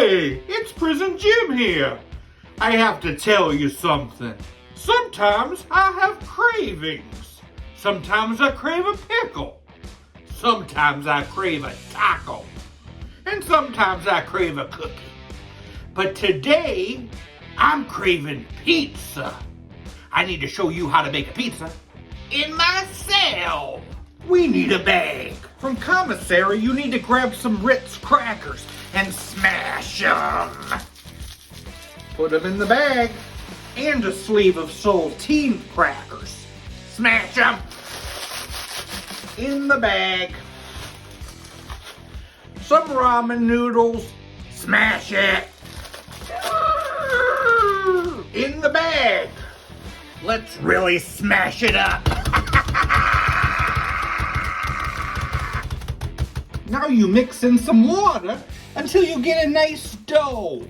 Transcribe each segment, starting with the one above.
Hey, it's Prison Jim here. I have to tell you something. Sometimes I have cravings. Sometimes I crave a pickle. Sometimes I crave a taco. And sometimes I crave a cookie. But today, I'm craving pizza. I need to show you how to make a pizza in my cell. We need a bag. From commissary, you need to grab some Ritz crackers and smash them. Put them in the bag. And a sleeve of saltine crackers. Smash them in the bag. Some ramen noodles. Smash it in the bag. Let's really smash it up. Now you mix in some water until you get a nice dough.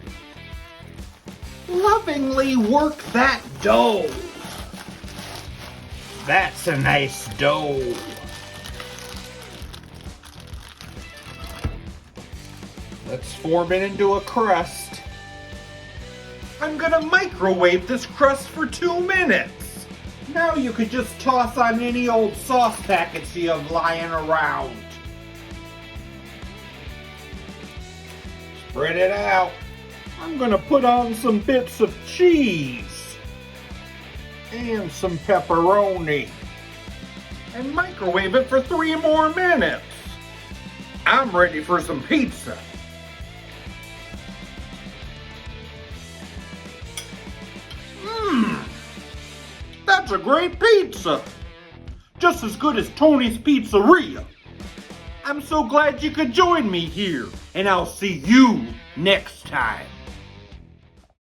Lovingly work that dough. That's a nice dough. Let's form it into a crust. I'm gonna microwave this crust for 2 minutes. Now you could just toss on any old sauce packets you have lying around. Spread it out. I'm gonna put on some bits of cheese and some pepperoni and microwave it for 3 more minutes. I'm ready for some pizza. That's a great pizza. Just as good as Tony's Pizzeria. I'm so glad you could join me here, and I'll see you next time.